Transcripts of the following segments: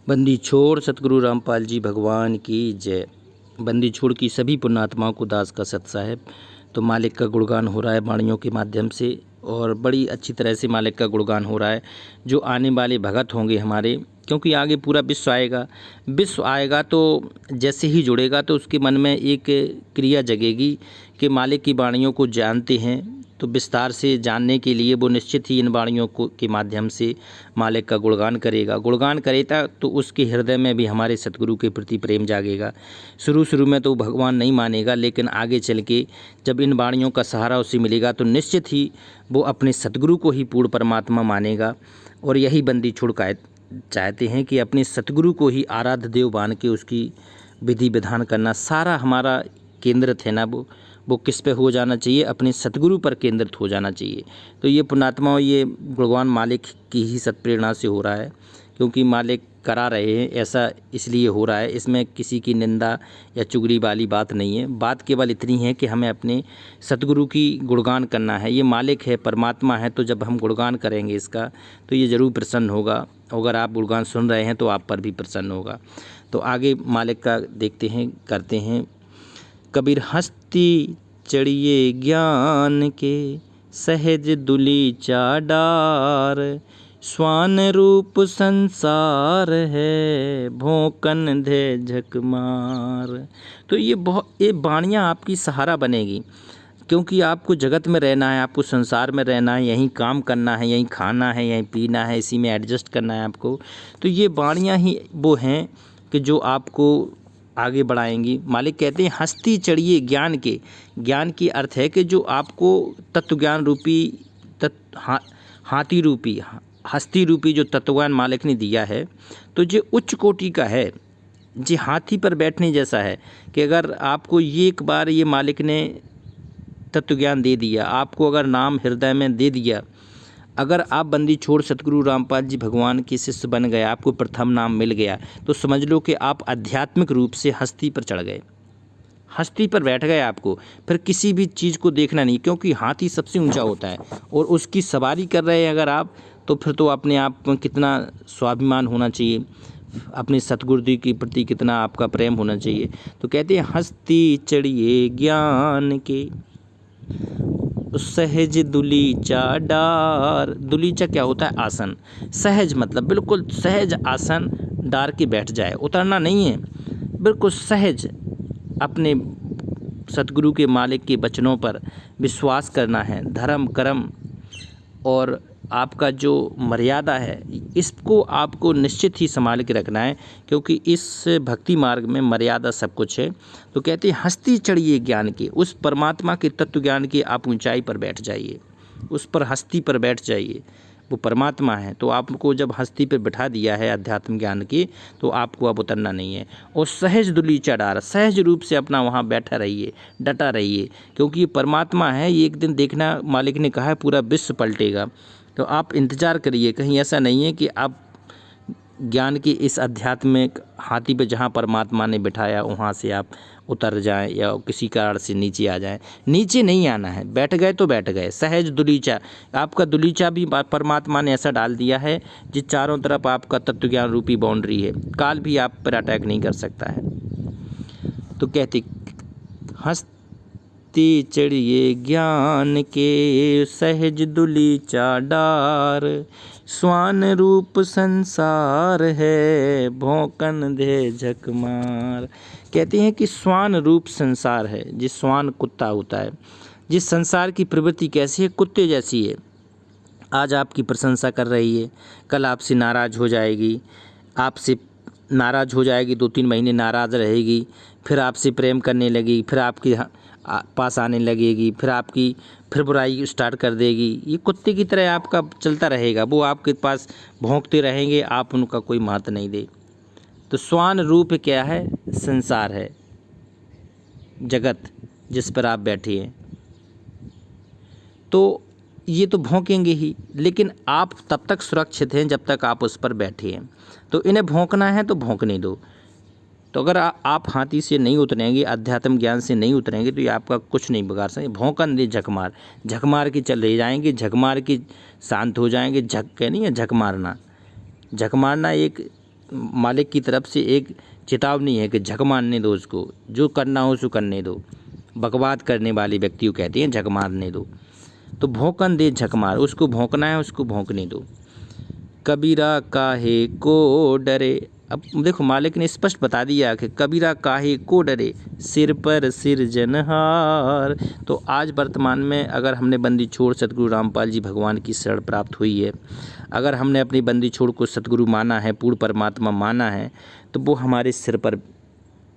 बंदी छोड़ सतगुरु रामपाल जी भगवान की जय। बंदी छोड़ की सभी पुण्यात्माओं को दास का सत साहेब। तो मालिक का गुणगान हो रहा है वाणियों के माध्यम से और बड़ी अच्छी तरह से मालिक का गुणगान हो रहा है। जो आने वाले भगत होंगे हमारे, क्योंकि आगे पूरा विश्व आएगा तो जैसे ही जुड़ेगा तो उसके मन में एक क्रिया जगेगी कि मालिक की वाणियों को जानते हैं, तो विस्तार से जानने के लिए वो निश्चित ही इन वाणियों को के माध्यम से मालिक का गुणगान करेगा तो उसके हृदय में भी हमारे सतगुरु के प्रति प्रेम जागेगा। शुरू में तो भगवान नहीं मानेगा, लेकिन आगे चल के जब इन वाणियों का सहारा उसे मिलेगा तो निश्चित ही वो अपने सतगुरु को ही पूर्ण परमात्मा मानेगा। और यही बंदी छोड़ चाहते हैं कि अपने सतगुरु को ही आराध्य देव मान के उसकी विधि विधान करना। सारा हमारा केंद्रित है ना, वो किस पे हो जाना चाहिए, अपने सतगुरु पर केंद्रित हो जाना चाहिए। तो ये पुण्यात्माओं, ये भगवान मालिक की ही सत्प्रेरणा से हो रहा है, क्योंकि मालिक करा रहे हैं, ऐसा इसलिए हो रहा है। इसमें किसी की निंदा या चुगली वाली बात नहीं है। बात केवल इतनी है कि हमें अपने सतगुरु की गुणगान करना है। ये मालिक है, परमात्मा है, तो जब हम गुणगान करेंगे इसका तो ये ज़रूर प्रसन्न होगा। अगर आप गुणगान सुन रहे हैं तो आप पर भी प्रसन्न होगा। तो आगे मालिक का देखते हैं, करते हैं। कबीर हस्ती चढ़िए ज्ञान के, सहज दुलीचा डार, स्वान रूप संसार है, भोंकन दे झक मार। तो ये बाणियाँ आपकी सहारा बनेगी, क्योंकि आपको जगत में रहना है, आपको संसार में रहना है, यहीं काम करना है, यहीं खाना है, यहीं पीना है, इसी में एडजस्ट करना है आपको। तो ये बाणियाँ ही वो हैं कि जो आपको आगे बढ़ाएंगी। मालिक कहते हैं हस्ती चढ़िए ज्ञान के। ज्ञान की अर्थ है कि जो आपको तत्व ज्ञान रूपी हाथी रूपी हस्ती रूपी जो तत्वज्ञान मालिक ने दिया है, तो जो उच्च कोटि का है, जी हाथी पर बैठने जैसा है कि अगर आपको ये एक बार ये मालिक ने तत्व ज्ञान दे दिया, आपको अगर नाम हृदय में दे दिया, अगर आप बंदी छोड़ सतगुरु रामपाल जी भगवान के शिष्य बन गए, आपको प्रथम नाम मिल गया, तो समझ लो कि आप आध्यात्मिक रूप से हस्ती पर चढ़ गए, हस्ती पर बैठ गए। आपको फिर किसी भी चीज़ को देखना नहीं, क्योंकि हाथी सबसे ऊंचा होता है और उसकी सवारी कर रहे हैं अगर आप, तो फिर तो अपने आप में कितना स्वाभिमान होना चाहिए, अपने सतगुरु के प्रति कितना आपका प्रेम होना चाहिए। तो कहते हैं हस्ती चढ़िए ज्ञान के, सहज दुलीचा डार। दुलीचा क्या होता है? आसन। सहज मतलब बिल्कुल सहज आसन डार के बैठ जाए, उतरना नहीं है, बिल्कुल सहज अपने सतगुरु के मालिक के वचनों पर विश्वास करना है। धर्म कर्म और आपका जो मर्यादा है, इसको आपको निश्चित ही संभाल के रखना है, क्योंकि इस भक्ति मार्ग में मर्यादा सब कुछ है। तो कहते हैं हस्ती चढ़िए ज्ञान के, उस परमात्मा के तत्व ज्ञान की आप ऊंचाई पर बैठ जाइए, उस पर हस्ती पर बैठ जाइए। वो परमात्मा है, तो आपको जब हस्ती पर बैठा दिया है अध्यात्म ज्ञान की, तो आपको अब उतरना नहीं है। और सहज दुलीचा डार, सहज रूप से अपना वहाँ बैठा रहिए, डटा रहिए, क्योंकि ये परमात्मा है। ये एक दिन देखना, मालिक ने कहा है पूरा विश्व पलटेगा, तो आप इंतज़ार करिए। कहीं ऐसा नहीं है कि आप ज्ञान की इस आध्यात्मिक हाथी पे जहाँ परमात्मा ने बिठाया वहाँ से आप उतर जाएं या किसी कारण से नीचे आ जाएं। नीचे नहीं आना है, बैठ गए तो बैठ गए। सहज दुलीचा, आपका दुलीचा भी परमात्मा ने ऐसा डाल दिया है जिस चारों तरफ आपका तत्व ज्ञान रूपी बाउंड्री है, काल भी आप पर अटैक नहीं कर सकता है। तो कहते हस्ती चढ़िए ज्ञान के, सहज दुलीचा डार, स्वान रूप संसार है, भौंकन दे झक मार। कहते हैं कि स्वान रूप संसार है। जिस स्वान कुत्ता होता है, जिस संसार की प्रवृत्ति कैसी है? कुत्ते जैसी है। आज आपकी प्रशंसा कर रही है, कल आपसे नाराज़ हो जाएगी, आपसे नाराज़ हो जाएगी, 2-3 महीने नाराज़ रहेगी, फिर आपसे प्रेम करने लगेगी, फिर आपके पास आने लगेगी, फिर बुराई स्टार्ट कर देगी। ये कुत्ते की तरह आपका चलता रहेगा, वो आपके पास भौंकते रहेंगे, आप उनका कोई महत्व नहीं दे। तो स्वान रूप क्या है? संसार है, जगत जिस पर आप बैठे हैं। तो ये तो भौंकेंगे ही, लेकिन आप तब तक सुरक्षित हैं जब तक आप उस पर बैठे हैं। तो इन्हें भौंकना है तो भौंकने दो। तो अगर आप हाथी से नहीं उतरेंगे, अध्यात्म ज्ञान से नहीं उतरेंगे, तो ये आपका कुछ नहीं बिगाड़ सकेंगे। भौंकन दे झक मार के चले जाएंगे, झक मार के शांत हो जाएंगे। झक नहीं है, झक मारना एक मालिक की तरफ से एक चेतावनी है कि झक मारने दो उसको, जो करना हो उसको करने दो। बकवाद करने वाले व्यक्ति को कहते हैं झक मारने दो। तो भौंकन दे झक मार, उसको भौंकना है, उसको भौंकने दो। कबीरा काहे को डरे, अब देखो मालिक ने स्पष्ट बता दिया कि कबीरा काहे को डरे, सिर पर सिरजनहार। तो आज वर्तमान में अगर हमने बंदी छोड़ सतगुरु रामपाल जी भगवान की शरण प्राप्त हुई है, अगर हमने अपनी बंदी छोड़ को सतगुरु माना है, पूर्ण परमात्मा माना है, तो वो हमारे सिर पर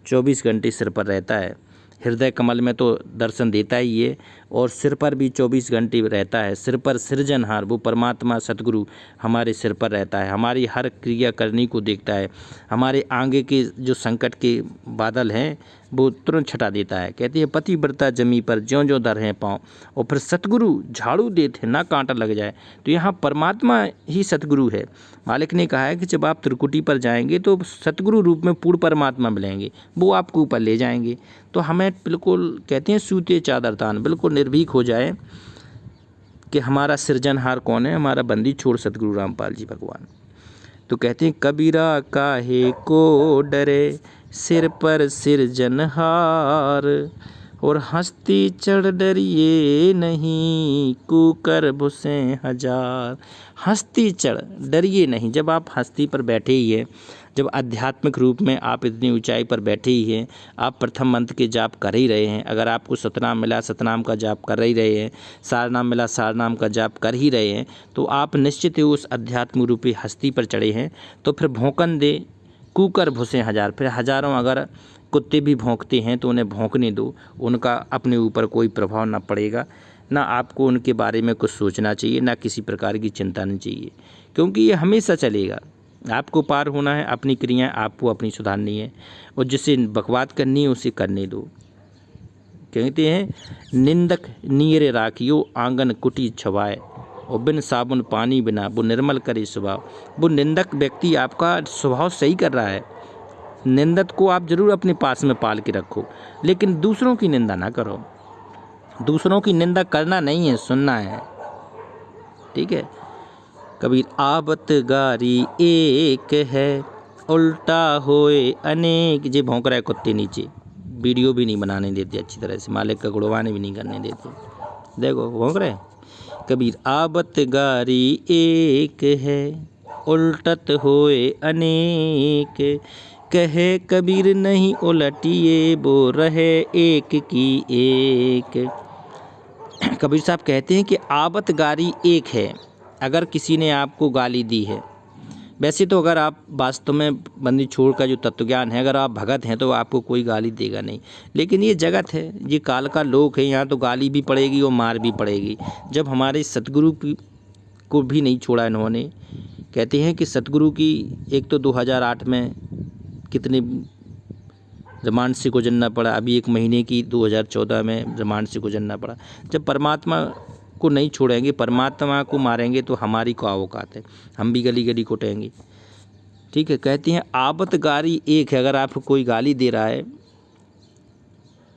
24 घंटे सिर पर रहता है। हृदय कमल में तो दर्शन देता ही है और सिर पर भी 24 घंटे रहता है। सिर पर सृजनहार वो परमात्मा सतगुरु हमारे सिर पर रहता है, हमारी हर क्रिया करनी को देखता है, हमारे आगे के जो संकट के बादल हैं वो तुरंत छटा देता है। कहती है पतिव्रता जमी पर ज्यों ज्यों दर हैं पाँव, और फिर सतगुरु झाड़ू देते ना कांटा लग जाए। तो यहाँ परमात्मा ही सतगुरु है। मालिक ने कहा है कि जब आप त्रिकुटी पर जाएंगे तो सतगुरु रूप में पूर्ण परमात्मा मिलेंगे, वो आपको ऊपर ले जाएंगे। तो हमें बिल्कुल कहते हैं सूते चादर तान, बिल्कुल निर्भीक हो जाए कि हमारा सृजनहार कौन है, हमारा बंदी छोड़ सतगुरु रामपाल जी भगवान। तो कहते हैं कबीरा काहे को डरे, सिर पर सिरजनहार, और हस्ती चढ़ डरिए नहीं, कुकर भुसे हजार। हस्ती चढ़ डरिए नहीं, जब आप हस्ती पर बैठे ही हैं, जब आध्यात्मिक रूप में आप इतनी ऊंचाई पर बैठे ही हैं, आप प्रथम मंत्र के जाप कर ही रहे हैं, अगर आपको सतनाम मिला सतनाम का जाप कर ही रहे हैं, सारनाम मिला सारनाम का जाप कर ही रहे हैं, तो आप निश्चित ही उस अध्यात्म रूपी हस्ती पर चढ़े हैं। तो फिर भौंकन दे कुकर भुसे हजार, फिर हजारों अगर कुत्ते भी भौंकते हैं तो उन्हें भौंकने दो, उनका अपने ऊपर कोई प्रभाव ना पड़ेगा, ना आपको उनके बारे में कुछ सोचना चाहिए, ना किसी प्रकार की चिंता नहीं चाहिए, क्योंकि ये हमेशा चलेगा। आपको पार होना है, अपनी क्रियाएं आपको अपनी सुधारनी है, और जिसे बकवाद करनी है उसे करने दो। कहते हैं निंदक नीरे राखियो आंगन कुटी छवाए, और बिन साबुन पानी बिना वो निर्मल करे स्वभाव। वो निंदक व्यक्ति आपका स्वभाव सही कर रहा है, निंदक को आप जरूर अपने पास में पाल के रखो, लेकिन दूसरों की निंदा ना करो। दूसरों की निंदा करना नहीं है, सुनना है, ठीक है। कबीर आबत गारी एक है, उल्टा होए अनेक। जे भौंक रहा है कुत्ते नीचे, वीडियो भी नहीं बनाने देते अच्छी तरह से, मालिक का गुणगान भी नहीं करने देते, देखो भौंक रहे। कबीर आबत गारी एक है, उल्टत होए अनेक, कहे कबीर नहीं उलटिए वो रहे एक की एक। कबीर साहब कहते हैं कि आबत गारी एक है, अगर किसी ने आपको गाली दी है, वैसे तो अगर आप वास्तव में बंदी छोड़ का जो तत्वज्ञान है, अगर आप भगत हैं तो आपको कोई गाली देगा नहीं, लेकिन ये जगत है, ये काल का लोक है, यहाँ तो गाली भी पड़ेगी और मार भी पड़ेगी। जब हमारे सतगुरु को भी नहीं छोड़ा इन्होंने, कहते हैं कि सतगुरु की एक तो 2008 में कितने रिमांड से गुजरना पड़ा, अभी 1 महीने की 2014 में रिमांड से गुजरना पड़ा। जब परमात्मा को नहीं छोड़ेंगे, परमात्मा को मारेंगे तो हमारी क्या औकात है, हम भी गली गली कुटेंगे, ठीक है। कहते हैं आबत गारी एक है, अगर आपको कोई गाली दे रहा है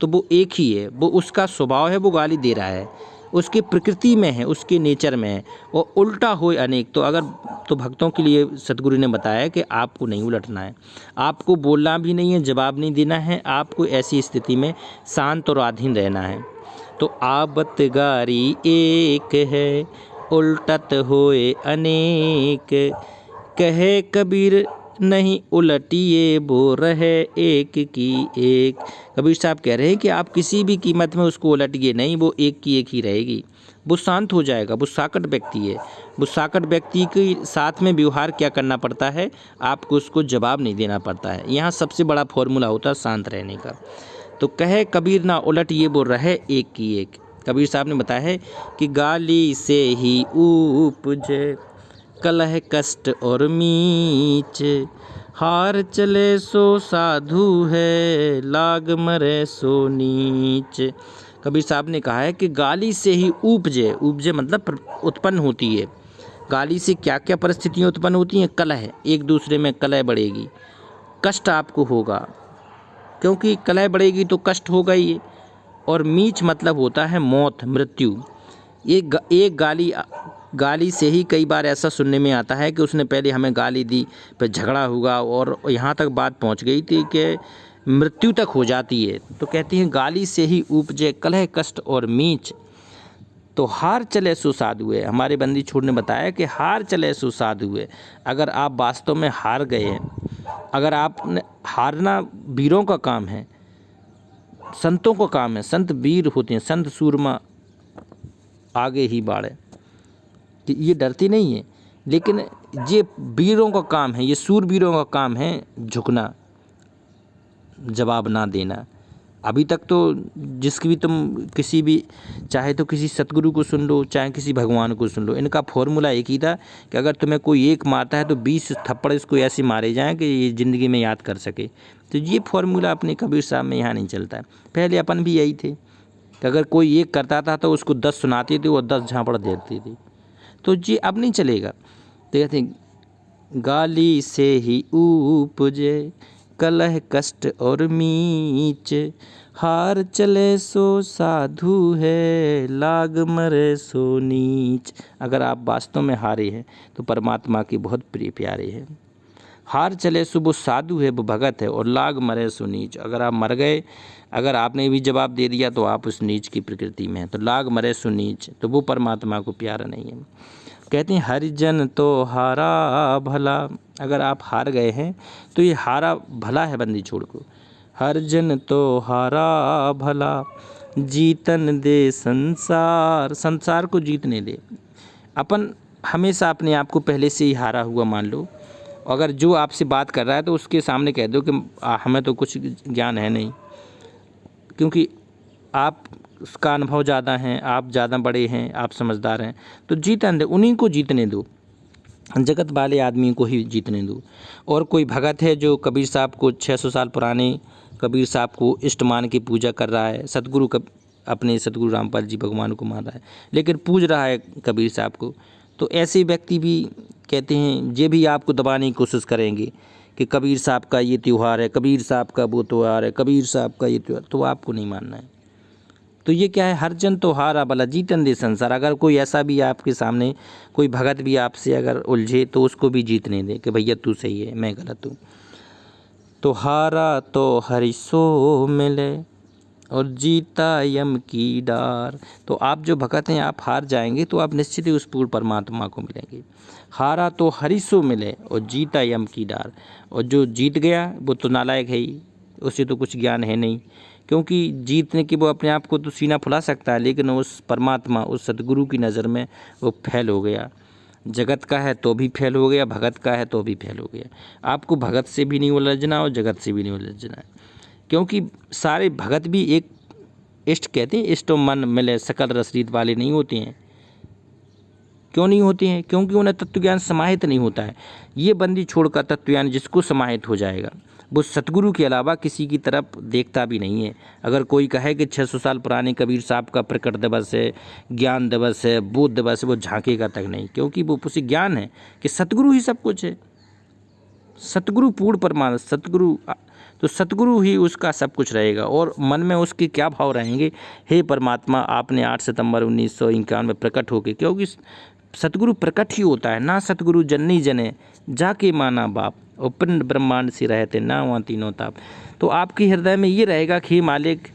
तो वो एक ही है, वो उसका स्वभाव है, वो गाली दे रहा है, उसकी प्रकृति में है, उसके नेचर में है, और उल्टा होए अनेक। तो अगर तो भक्तों के लिए सतगुरु ने बताया कि आपको नहीं उलटना है, आपको बोलना भी नहीं है, जवाब नहीं देना है, आपको ऐसी स्थिति में शांत और अधीन रहना है। तो आबत गारी एक है, उल्टत होए अनेक, कहे कबीर नहीं उलटिए वो रहे एक की एक। कबीर साहब कह रहे हैं कि आप किसी भी कीमत में उसको उलटिए नहीं, वो एक की एक ही रहेगी, वो शांत हो जाएगा। वो साकट व्यक्ति है, वो साकट व्यक्ति के साथ में व्यवहार क्या करना पड़ता है, आपको उसको जवाब नहीं देना पड़ता है। यहाँ सबसे बड़ा फॉर्मूला होता है शांत रहने का। तो कहे कबीर ना उलटिए वो रहे एक की एक। कबीर साहब ने बताया है कि गाली से ही उपजे कलह कष्ट और मीच, हार चले सो साधु है लाग मरे सो नीच। कबीर साहब ने कहा है कि गाली से ही उपजे, उपजे मतलब उत्पन्न होती है। गाली से क्या क्या परिस्थितियाँ उत्पन्न होती हैं, कलह, एक दूसरे में कलह बढ़ेगी, कष्ट आपको होगा, क्योंकि कलह बढ़ेगी तो कष्ट होगा ही, और मीच मतलब होता है मौत, मृत्यु। एक गाली गाली से ही कई बार ऐसा सुनने में आता है कि उसने पहले हमें गाली दी, फिर झगड़ा हुआ और यहाँ तक बात पहुँच गई थी कि मृत्यु तक हो जाती है। तो कहती हैं गाली से ही उपजे कलह कष्ट और मीच, तो हार चले सो साधु है। हमारे बंदी छोड़ ने बताया कि हार चले सो साधु है। अगर आप वास्तव में हार गए हैं, अगर आपने हारना वीरों का काम है, संतों का काम है, संत वीर होते हैं, संत सूरमा आगे ही बाढ़े, ये डरती नहीं है, लेकिन ये वीरों का काम है, ये सूरवीरों का काम है झुकना, जवाब ना देना। अभी तक तो जिसकी भी तुम किसी भी, चाहे तो किसी सतगुरु को सुन लो, चाहे किसी भगवान को सुन लो, इनका फॉर्मूला एक ही था कि अगर तुम्हें कोई एक मारता है तो 20 थप्पड़ इसको ऐसे मारे जाएं कि ये ज़िंदगी में याद कर सके। तो ये फॉर्मूला अपने कबीर साहब में यहाँ नहीं चलता है। पहले अपन भी यही थे कि अगर कोई एक करता था तो उसको 10 सुनाते थे और 10 झापड़ देते थे। तो ये अब नहीं चलेगा। तो कहते हैं गाली से ही उपजे कलह कष्ट और मीच, हार चले सो साधु है लाग मरे सो नीच। अगर आप वास्तव में हारे हैं तो परमात्मा के बहुत प्रिय प्यारे हैं। हार चले सो वो साधु है, वो भगत है, और लाग मरे सो नीच। अगर आप मर गए, अगर आपने भी जवाब दे दिया तो आप उस नीच की प्रकृति में हैं। तो लाग मरे सो नीच, तो वो परमात्मा को प्यारा नहीं है। कहते हैं हरिजन तो हारा भला। अगर आप हार गए हैं तो ये हारा भला है बंदी छोड़ को। हरिजन तो हारा भला, जीतन दे संसार, संसार को जीतने दे। अपन हमेशा अपने आप को पहले से ही हारा हुआ मान लो। अगर जो आपसे बात कर रहा है तो उसके सामने कह दो कि हमें तो कुछ ज्ञान है नहीं, क्योंकि आप उसका अनुभव ज़्यादा हैं, आप ज़्यादा बड़े हैं, आप समझदार हैं। तो जीतन दे, उन्हीं को जीतने दो, जगत वाले आदमी को ही जीतने दो। और कोई भगत है जो कबीर साहब को 600 साल पुराने कबीर साहब को इष्ट मान के पूजा कर रहा है, सतगुरु अपने सतगुरु रामपाल जी भगवान को मान रहा है, लेकिन पूज रहा है कबीर साहब को, तो ऐसे व्यक्ति भी कहते हैं ये भी आपको दबाने की कोशिश करेंगे कि कबीर साहब का ये त्यौहार है, कबीर साहब का वो त्यौहार है, कबीर साहब का ये त्यौहार, तो आपको नहीं मानना है। तो ये क्या है, हर जन तो हारा भला जीतन दे संसार। अगर कोई ऐसा भी आपके सामने, कोई भगत भी आपसे अगर उलझे तो उसको भी जीतने दे कि भैया तू सही है, मैं गलत हूँ। तो हारा तो हरिसो मिले और जीता यम की डार। तो आप जो भगत हैं, आप हार जाएंगे तो आप निश्चित ही उस पूर्ण परमात्मा को मिलेंगे। हारा तो हरिसो मिले और जीता यम की डार। और जो जीत गया वो तो नालायक है ही, उसे तो कुछ ज्ञान है नहीं, क्योंकि जीतने के वो अपने आप को तो सीना फुला सकता है, लेकिन उस परमात्मा, उस सतगुरु की नज़र में वो फेल हो गया। जगत का है तो भी फेल हो गया, भगत का है तो भी फेल हो गया। आपको भगत से भी नहीं उलझना और जगत से भी नहीं उलझना है, क्योंकि सारे भगत भी एक इष्ट कहते हैं, इष्ट मन मिले सकल रसरीत वाले नहीं होते हैं। क्यों नहीं होते हैं? क्योंकि उन्हें तत्वज्ञान समाहित नहीं होता है। ये बंदी छोड़कर तत्वज्ञान जिसको समाहित हो जाएगा वो सतगुरु के अलावा किसी की तरफ देखता भी नहीं है। अगर कोई कहे कि 600 साल पुराने कबीर साहब का प्रकट दिवस है, ज्ञान दिवस है, बोध दिवस है, वो झांकेगा तक नहीं, क्योंकि वो उसे ज्ञान है कि सतगुरु ही सब कुछ है। सतगुरु पूर्ण परमात्मा, सतगुरु, तो सतगुरु ही उसका सब कुछ रहेगा। और मन में उसके क्या भाव रहेंगे, हे परमात्मा आपने 8 सितंबर 1951 में प्रकट होके, क्योंकि सतगुरु प्रकट ही होता है ना। सतगुरु जननी जने जाके माना बाप, और पिंड ब्रह्मांड से रहते ना वहाँ तीनों ताप। तो आपके हृदय में ये रहेगा कि मालिक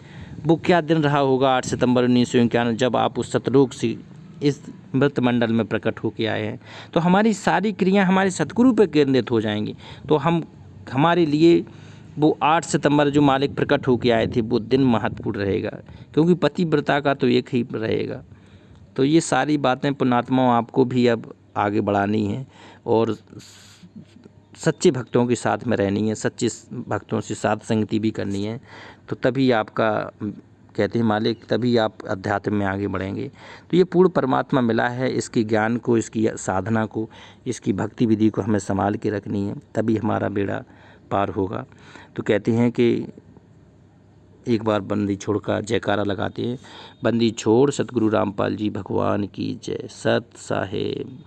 वो क्या दिन रहा होगा 8 सितंबर 1951 जब आप उस सतलोक से इस मृत मंडल में प्रकट होके आए हैं। तो हमारी सारी क्रियाएं हमारे सतगुरु पर केंद्रित हो जाएंगी। तो हमारे लिए वो 8 सितंबर जो मालिक प्रकट होके आए थे वो दिन महत्वपूर्ण रहेगा, क्योंकि पतिव्रता का तो एक ही रहेगा। तो ये सारी बातें पुण्यात्माओं आपको भी अब आगे बढ़ानी है और सच्चे भक्तों के साथ में रहनी है, सच्चे भक्तों से साथ संगति भी करनी है। तो तभी आपका कहते हैं मालिक, तभी आप अध्यात्म में आगे बढ़ेंगे। तो ये पूर्ण परमात्मा मिला है, इसकी ज्ञान को, इसकी साधना को, इसकी भक्ति विधि को हमें संभाल के रखनी है, तभी हमारा बेड़ा पार होगा। तो कहते हैं कि एक बार बंदी छोड़ का जयकारा लगाते हैं, बंदी छोड़ सतगुरु रामपाल जी भगवान की जय। सत साहेब।